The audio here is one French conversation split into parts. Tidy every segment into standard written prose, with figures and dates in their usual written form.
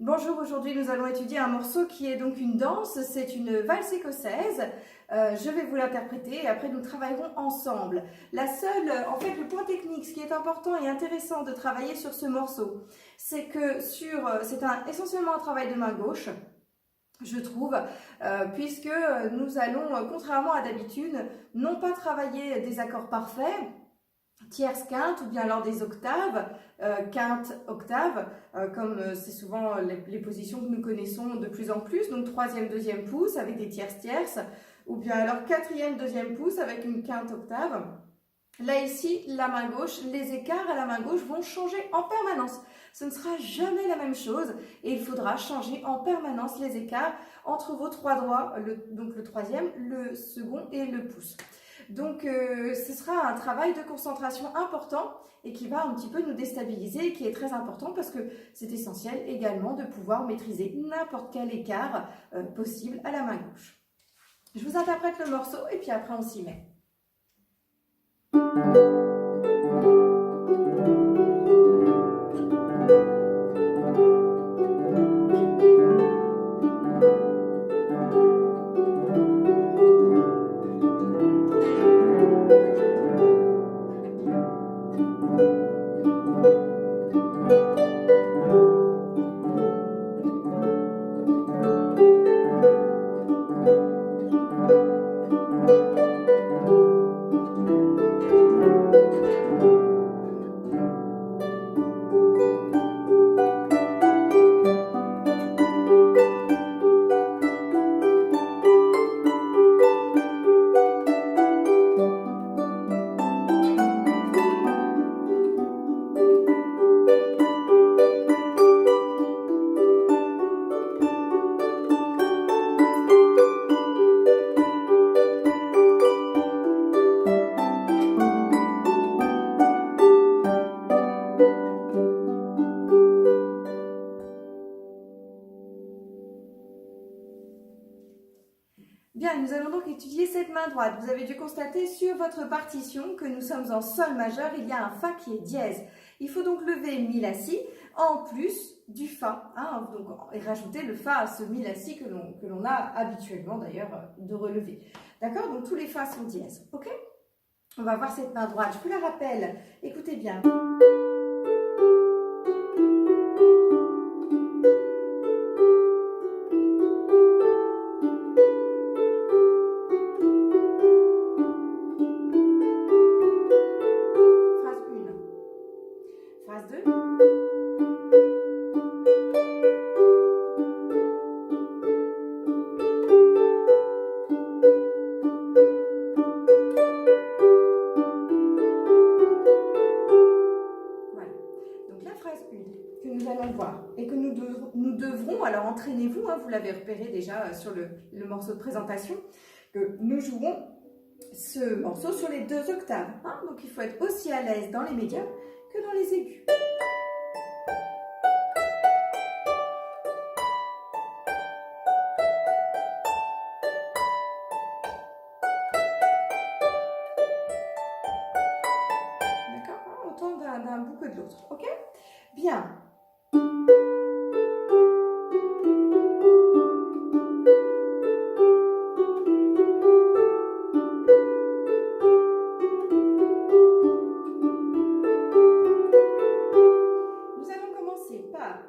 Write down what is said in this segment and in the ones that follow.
Bonjour, aujourd'hui nous allons étudier un morceau qui est donc une danse, c'est une valse écossaise. Je vais vous l'interpréter et après nous travaillerons ensemble. Le point technique, ce qui est important et intéressant de travailler sur ce morceau, c'est que essentiellement un travail de main gauche, je trouve, puisque nous allons, contrairement à d'habitude, non pas travailler des accords parfaits, tierce quinte ou bien alors des octaves, quinte, octave, comme c'est souvent les positions que nous connaissons de plus en plus, donc troisième, deuxième pouce avec des tierces, ou bien alors quatrième, deuxième pouce avec une quinte octave. Là ici, la main gauche, les écarts à la main gauche vont changer en permanence. Ce ne sera jamais la même chose et il faudra changer en permanence les écarts entre vos trois doigts, donc le troisième, le second et le pouce. Donc ce sera un travail de concentration important et qui va un petit peu nous déstabiliser et qui est très important parce que c'est essentiel également de pouvoir maîtriser n'importe quel écart possible à la main gauche. Je vous interprète le morceau et puis après on s'y met. Bien, nous allons donc étudier cette main droite. Vous avez dû constater sur votre partition que nous sommes en sol majeur, il y a un Fa qui est dièse. Il faut donc lever Mi La Si en plus du Fa, et rajouter le Fa à ce Mi La Si que l'on a habituellement d'ailleurs de relever. D'accord? Donc tous les Fa sont dièses. Ok? On va voir cette main droite. Je vous la rappelle. Écoutez bien. Phrase 2. Voilà. Donc la phrase 1 que nous allons voir et que nous devrons, alors entraînez-vous, vous l'avez repéré déjà sur le morceau de présentation, que nous jouons ce morceau sur les 2 octaves. Donc il faut être aussi à l'aise dans les médiums que dans les aigus. D'accord? Autant d'un bout que de l'autre. Ok? Bien.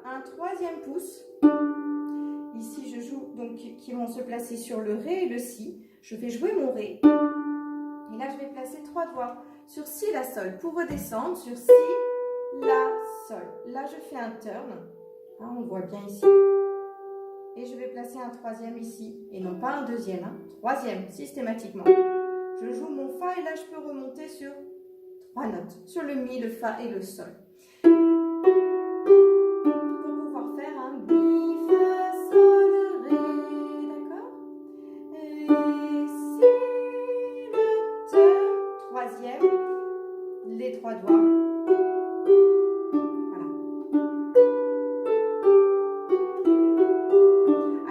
Un troisième pouce, ici je joue, donc qui vont se placer sur le Ré et le Si. Je vais jouer mon Ré, et là je vais placer 3 doigts sur Si, La, Sol, pour redescendre sur Si, La, Sol. Là je fais un turn, on voit bien ici, et je vais placer un troisième ici, et non pas un deuxième, troisième, systématiquement. Je joue mon Fa, et là je peux remonter sur 3 notes, sur le Mi, le Fa et le Sol. Les 3 doigts. Voilà.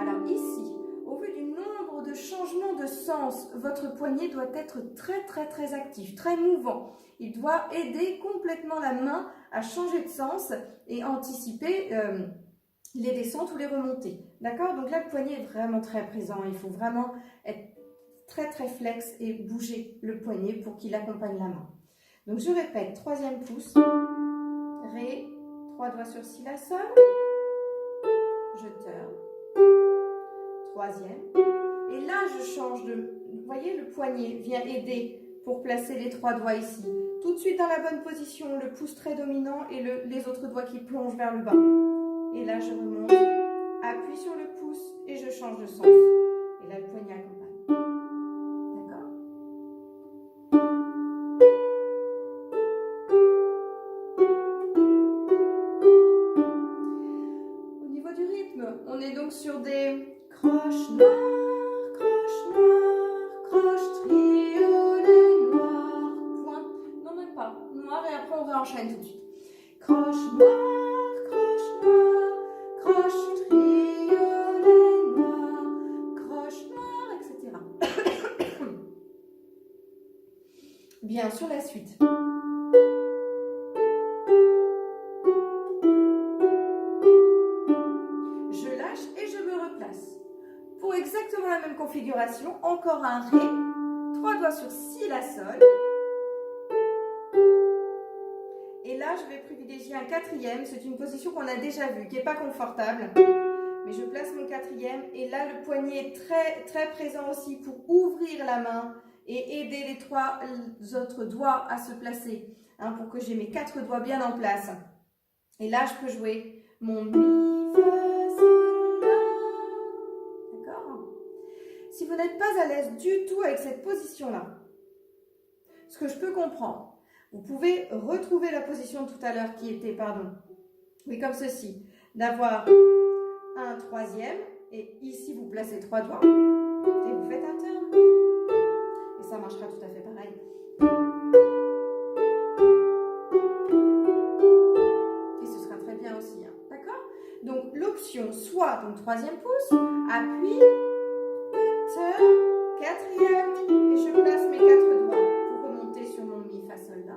Alors ici, au vu du nombre de changements de sens, votre poignet doit être très actif, très mouvant. Il doit aider complètement la main à changer de sens et anticiper les descentes ou les remontées. D'accord? Donc là, le poignet est vraiment très présent. Il faut vraiment être très très flex et bouger le poignet pour qu'il accompagne la main. Donc je répète, troisième pouce, Ré, 3 doigts sur Si, La, Sol, je turn, troisième, et là je change de, vous voyez le poignet vient aider pour placer les 3 doigts ici. Tout de suite dans la bonne position, le pouce très dominant et les autres doigts qui plongent vers le bas. Et là je remonte, appuie sur le pouce et je change de sens. Et là le poignet accompagne. D'accord? Au niveau du rythme, on est donc sur des croches noires, croche triolet noir, point. Non, même pas. Noir et après on réenchaîne tout de suite. Croche noire, croche triolet noir, croche noire, etc. Bien, sur la suite. Je lâche et je me replace. Pour exactement la même configuration, encore un Ré, 3 doigts sur Si, La, Sol. Et là, je vais privilégier un quatrième. C'est une position qu'on a déjà vue, qui n'est pas confortable. Mais je place mon quatrième. Et là, le poignet est très, très présent aussi pour ouvrir la main et aider les 3 autres doigts à se placer. Hein, pour que j'ai mes 4 doigts bien en place. Et là, je peux jouer mon Mi, Fa, Sol, La. D'accord? Si vous n'êtes pas à l'aise du tout avec cette position-là, ce que je peux comprendre, vous pouvez retrouver la position de tout à l'heure qui était, oui, comme ceci, d'avoir un troisième, et ici vous placez 3 doigts, et vous faites un turn. Et ça marchera tout à fait pareil. Et ce sera très bien aussi, hein, d'accord? Donc l'option, soit donc troisième pouce, appui, turn, quatrième, et je place mes 4 doigts pour remonter sur mon Mi, Fa, Sol, La.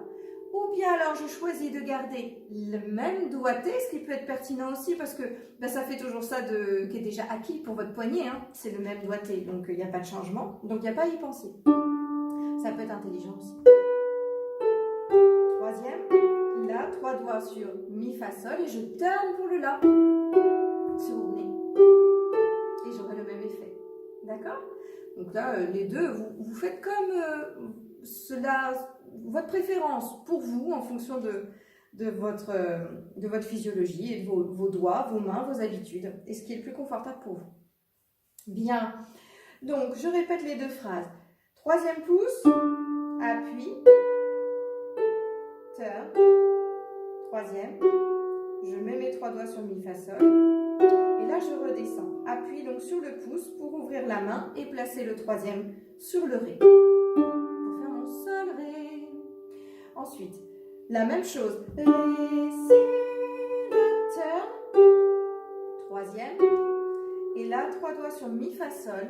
Ou bien alors je choisis de garder le même doigté, ce qui peut être pertinent aussi parce que ça fait toujours ça qui est déjà acquis pour votre poignet, hein. C'est le même doigté, donc il n'y a pas de changement, donc il n'y a pas à y penser. Ça peut être intelligent aussi. Troisième, là, 3 doigts sur Mi, Fa, Sol et je turn pour le La sur mon nez. Et j'aurai le même effet. D'accord? Donc là, les deux, vous faites comme cela, votre préférence pour vous en fonction de votre physiologie et de vos doigts, vos mains, vos habitudes et ce qui est le plus confortable pour vous. Bien. Donc, je répète les 2 phrases. Troisième pouce, appui, turn, troisième, je mets mes 3 doigts sur Mi, Fa, Sol, et là je redescends. Appuie donc sur le pouce pour ouvrir la main et placer le troisième sur le Ré. Pour faire mon Sol, Ré. Ensuite, la même chose. Ré, Si, La, turn, troisième, et là 3 doigts sur Mi, Fa, Sol,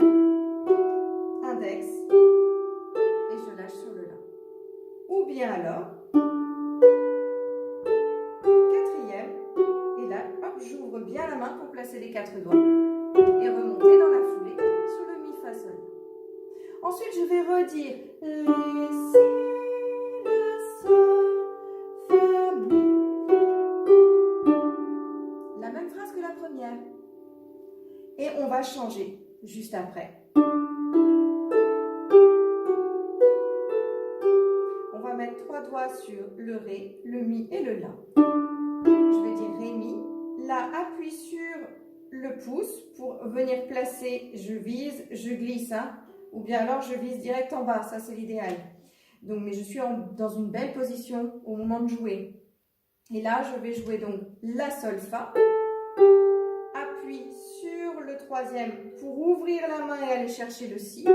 index, et je lâche sur le La. Ou bien alors, quatrième, et là, hop, j'ouvre bien la main pour placer les 4 doigts et remonter dans la foulée sur le Mi, Fa, Sol. Ensuite, je vais redire Ré, Si, La, Sol, Fa, Mi. La même phrase que la première. Et on va changer juste après. On va mettre 3 doigts sur le Ré, le Mi et le La. Je vais dire Ré, Mi. Là, appuie sur le pouce pour venir placer, je vise, je glisse, hein, ou bien alors je vise direct en bas, ça c'est l'idéal. Donc, mais je suis dans une belle position au moment de jouer. Et là, je vais jouer donc La, Sol, Fa. Appuie sur le troisième pour ouvrir la main et aller chercher le Si.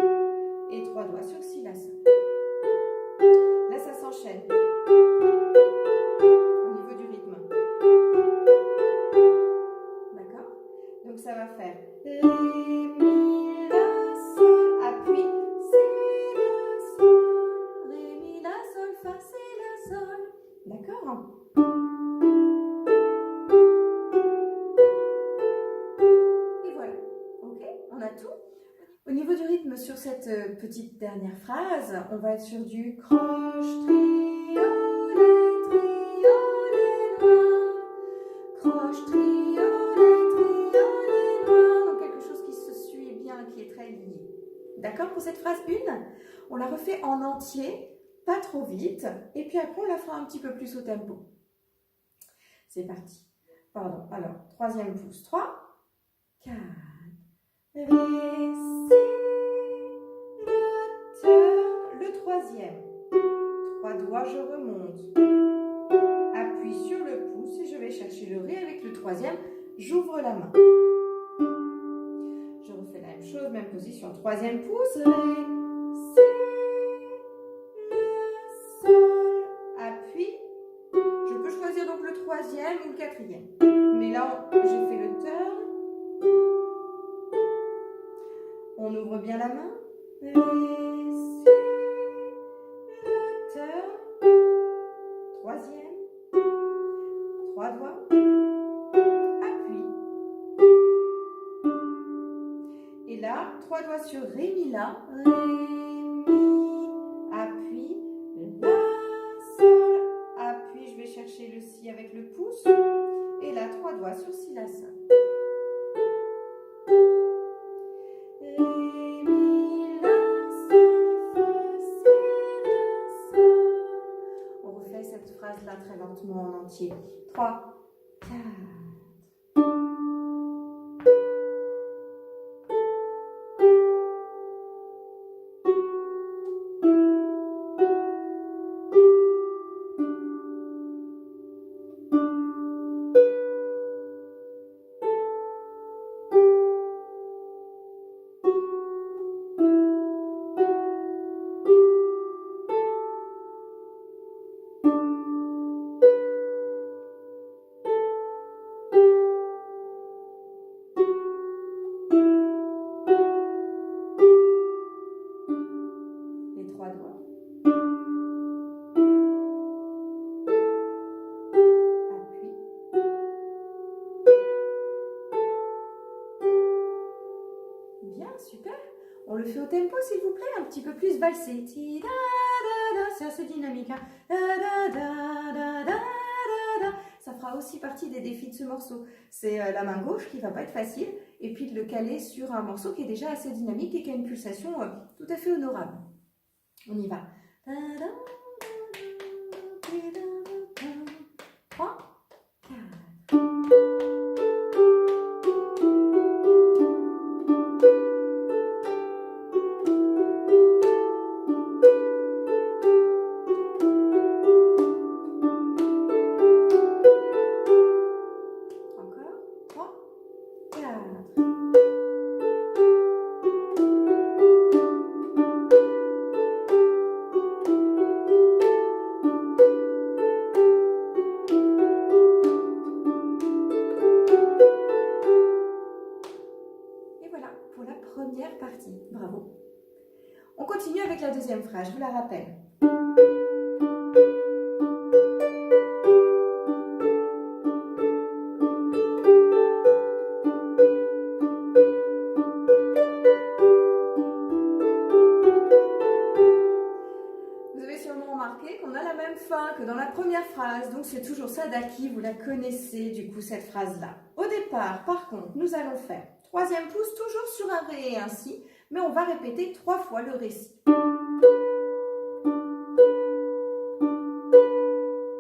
Et 3 doigts sur Si, La, Sol. Là, ça s'enchaîne. Au niveau du rythme. D'accord? Donc, ça va faire Ré, Mi, La, Sol. Appuie. Si, La, Sol. Ré, Mi, La, Sol, Fa, Si, La, Sol. D'accord? cette petite dernière phrase, on va être sur du croche, triolet, noir. Croche, triolet, noir. Donc quelque chose qui se suit bien, qui est très lié. D'accord? Pour cette phrase 1, on la refait en entier, pas trop vite, et puis après on la fera un petit peu plus au tempo. C'est parti. Pardon, alors, 3e pouce, 3, 4, Ré, Si, le turn, le 3e. 3 doigts, je remonte. Appuie sur le pouce et je vais chercher le Ré avec le 3e. J'ouvre la main. Je refais la même chose, même position. 3e pouce, Ré, Si, le Sol. Appuie. Je peux choisir donc le 3e ou le 4e. Mais là, j'ai fait le turn. On ouvre bien la main. Ré, Si, le turn. 3e. 3 doigts. Appuie. Et là, 3 doigts sur Ré, Mi, La. Ré, Mi. Appuie. La, Sol. Appuie. Je vais chercher le Si avec le pouce. Et là, 3 doigts sur Si, La, Sol. Ré, Mi, La, Sol, Fa, Si, La, Sol. On refait cette phrase-là très lentement en entier. 3, 4. Les 3 doigts. Appuie. Bien, super. On le fait au tempo, s'il vous plaît, un petit peu plus valsé. Ti, da, da, da. C'est assez dynamique. Hein. Da, da, da, da, da, da, da. Ça fera aussi partie des défis de ce morceau. C'est la main gauche qui va pas être facile, et puis de le caler sur un morceau qui est déjà assez dynamique et qui a une pulsation tout à fait honorable. On y va. 3, 4. Encore. 3, 4. Pour la première partie. Bravo. On continue avec la deuxième phrase, je vous la rappelle. Vous avez sûrement remarqué qu'on a la même fin que dans la première phrase, donc c'est toujours ça d'acquis, vous la connaissez du coup cette phrase-là. Au départ, par contre, nous allons faire 3e pouce, toujours sur un Ré et un Si, mais on va répéter 3 fois le Ré Si.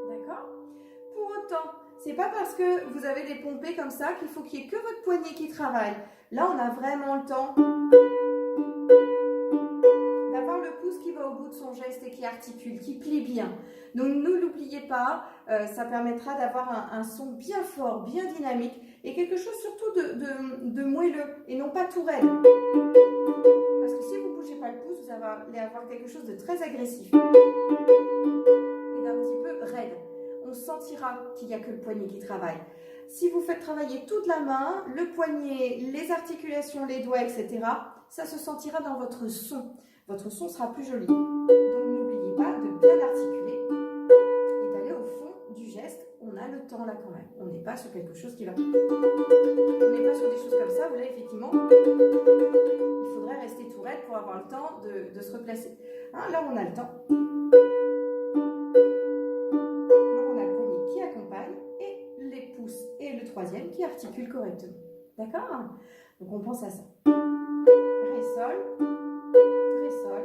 D'accord? Pour autant, c'est pas parce que vous avez des pompées comme ça qu'il faut qu'il n'y ait que votre poignet qui travaille. Là, on a vraiment le temps d'avoir le pouce qui va au bout de son geste et qui articule, qui plie bien. Donc, ne l'oubliez pas, ça permettra d'avoir un son bien fort, bien dynamique et quelque chose surtout de moelleux et non pas tout raide. Parce que si vous ne bougez pas le pouce, vous allez avoir quelque chose de très agressif et d'un petit peu raide. On sentira qu'il n'y a que le poignet qui travaille. Si vous faites travailler toute la main, le poignet, les articulations, les doigts, etc., ça se sentira dans votre son. Votre son sera plus joli. Donc n'oubliez pas de bien articuler et d'aller au fond du geste. On a le temps là quand même. On n'est pas sur quelque chose qui va... On n'est pas sur des choses comme ça. Vous voyez, effectivement, il faudrait rester tout raide pour avoir le temps de se replacer. Hein, là, on a le temps. Là, on a le poignet qui accompagne et les pouces et le troisième qui articulent correctement. D'accord? Donc, on pense à ça. Ré, sol, ré, sol,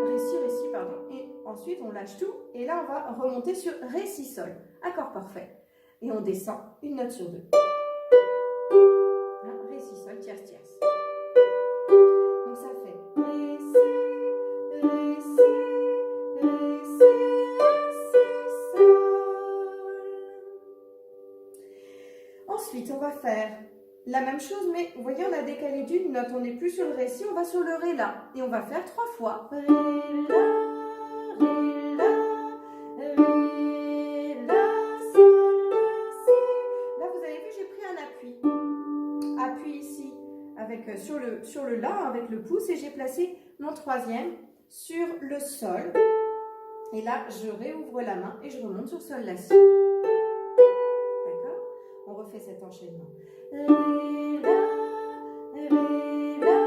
ré, si, pardon. Et ensuite, on lâche tout. Et là, on va remonter sur ré, si, sol. Accord parfait. Et on descend une note sur deux. Hein, ré, si, sol, tierce, tierce. Donc, ça fait ré, si, ré, si, ré, si, ré, si, sol. Ensuite, on va faire la même chose, mais vous voyez, on a décalé d'une note. On n'est plus sur le ré, si, on va sur le ré, là. Et on va faire 3 fois. Ré, la, ré, la, ré, la, sol, la, si. Là, vous avez vu, j'ai pris un appui. Appui ici, avec, sur le la, avec le pouce, et j'ai placé mon troisième sur le sol. Et là, je réouvre la main et je remonte sur sol, la, si. D'accord? On refait cet enchaînement. Ré, la, ré, la,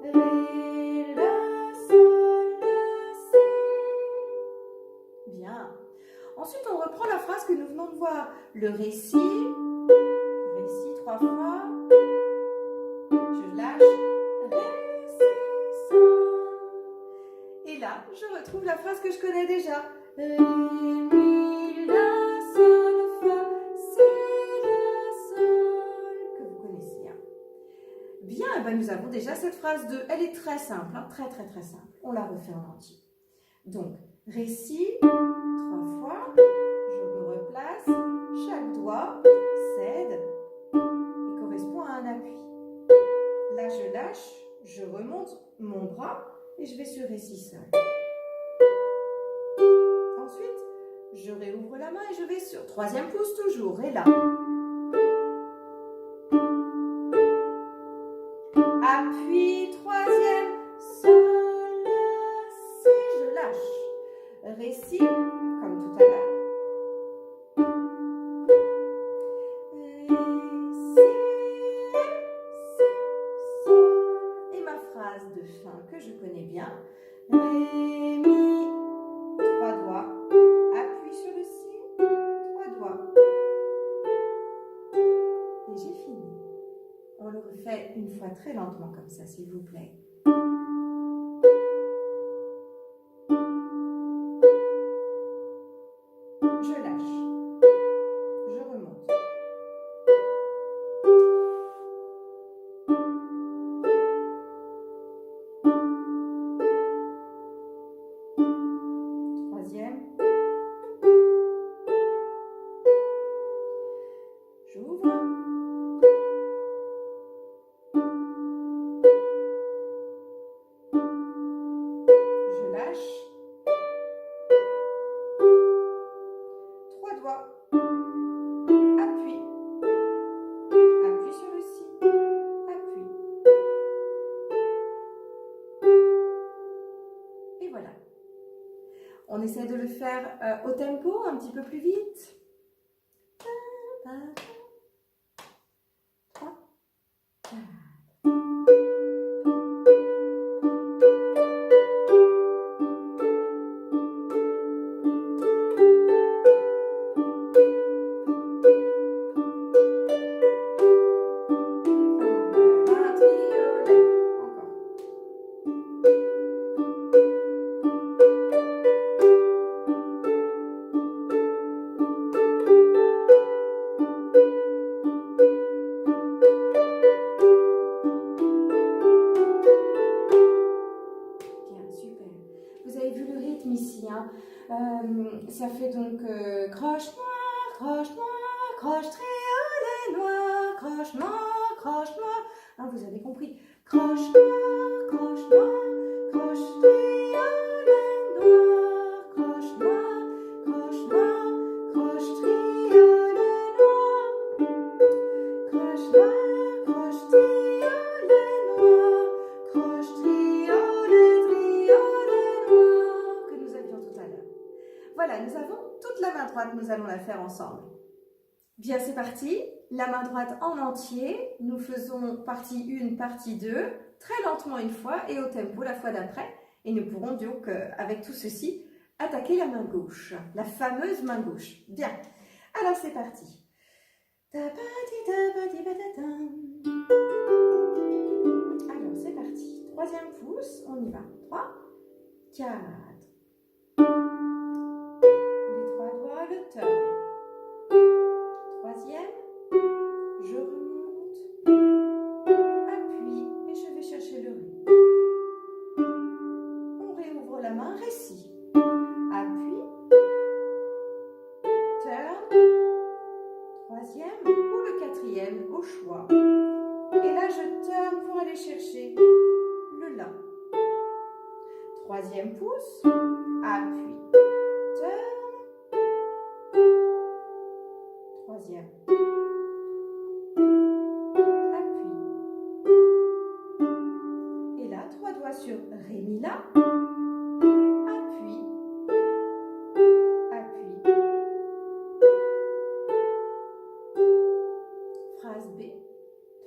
ré, la, sol, la, si. Bien. Ensuite, on reprend la phrase que nous venons de voir. Le ré, si, 3 fois. Je lâche. Ré, si, sol. Et là, je retrouve la phrase que je connais déjà. Ré, mi, la, sol, fa, si, la, sol. Que vous connaissez. Hein. Bien, et ben nous avons déjà cette phrase de... Elle est très simple, hein, très simple. On la refait en entier. Donc, ré, si, 3 fois. Je me replace. Chaque doigt cède et correspond à un appui. Là, je lâche, je remonte mon bras et je vais sur ré, si, sol. Ensuite, je réouvre la main et je vais sur troisième pouce toujours, ré, la. Appui, troisième, sol, la, si, je lâche. Ré, si, comme tout à l'heure. De fin que je connais bien. Ré, mi, 3 doigts. Appuie sur le si, 3 doigts. Et j'ai fini. On le refait une fois très lentement comme ça, s'il vous plaît. Je lâche. Je remonte. J'ouvre. Je lâche. 3 doigts. Appuie. Appuie sur le si. Appuie. Et voilà. On essaie de le faire au tempo, un petit peu plus vite. 3, 4. Ici, hein. Ça fait donc croche noir, croche triolet noir, croche noir, hein, vous avez compris. Croche noir, croche triolet noir, croche noir, croche triolet noir, croche triolet noir, croche triolet noir. Voilà, nous avons toute la main droite, nous allons la faire ensemble. Bien, c'est parti. La main droite en entier. Nous faisons partie 1, partie 2, très lentement une fois et au tempo la fois d'après. Et nous pourrons donc, avec tout ceci, attaquer la main gauche, la fameuse main gauche. Bien, alors c'est parti. Alors c'est parti. Troisième pouce, on y va. 3, 4. Les 3 doigts, le turn. Troisième, je remonte, appuie et je vais chercher le ré. On réouvre la main, récit. Appuie, turn, troisième ou le quatrième au choix. Et là je turn pour aller chercher le la. Troisième pouce, appuie, turn, troisième. Appuie. Et là, 3 doigts sur ré, mi, la. Appuie. Appuie. Phrase B.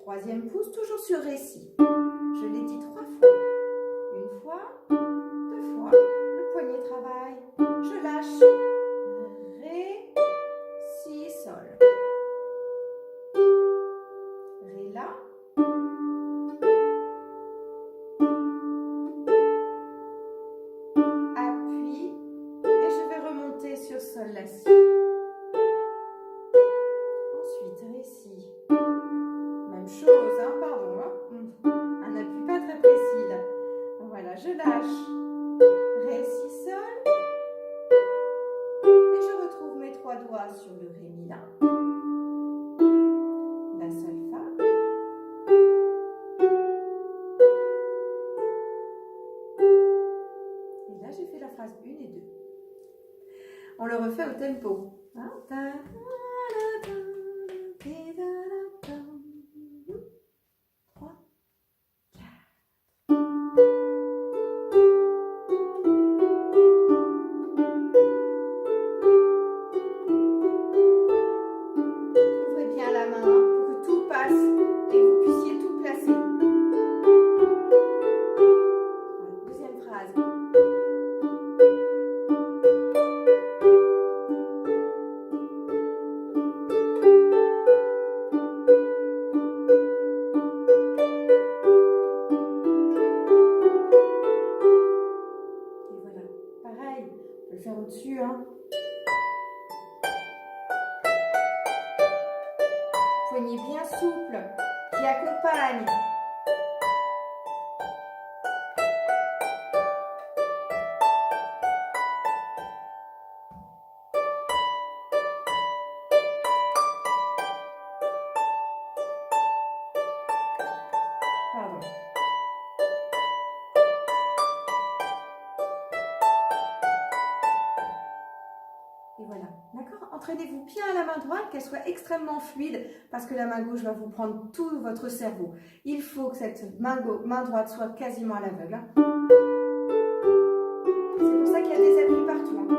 Troisième pouce, toujours sur ré, si. Je l'ai dit 3 fois. Une fois, 2 fois. Le poignet travaille. Je lâche. Ré, si, sol. Ré, la. Appuie. Et je vais remonter sur sol, la, si. Ensuite, ré, si. Même chose, hein, pardon. Hein. Un appui pas très précis, là. Voilà, je lâche. Ré, si, sol. Et je retrouve mes 3 doigts sur le ré, mi, la. La, sol, fa. Et là, j'ai fait la phrase 1 et 2. On le refait au tempo. Hein? 3, 4. Ouvrez bien la main pour que tout passe et vous puissiez tout placer. Deuxième phrase. Et voilà, pareil, on peut le faire au-dessus, hein. Poignet bien souple qui accompagne. Pardon. Et voilà, d'accord? Entraînez-vous bien à la main droite, qu'elle soit extrêmement fluide, parce que la main gauche va vous prendre tout votre cerveau. Il faut que cette main droite soit quasiment à l'aveugle. Hein. C'est pour ça qu'il y a des appuis partout. Hein.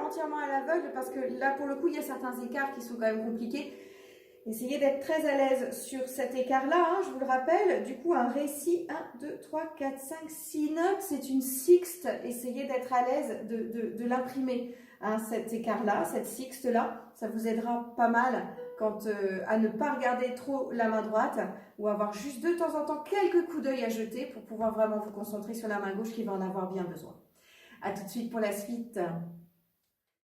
Entièrement à l'aveugle parce que là pour le coup il y a certains écarts qui sont quand même compliqués. Essayez d'être très à l'aise sur cet écart là, hein, je vous le rappelle. Du coup un ré, si, 1, 2, 3, 4, 5, 6 notes, c'est une sixte. Essayez d'être à l'aise de l'imprimer, hein, cet écart là, cette sixte là, ça vous aidera pas mal quand, à ne pas regarder trop la main droite ou avoir juste de temps en temps quelques coups d'œil à jeter pour pouvoir vraiment vous concentrer sur la main gauche qui va en avoir bien besoin. A tout de suite pour la suite.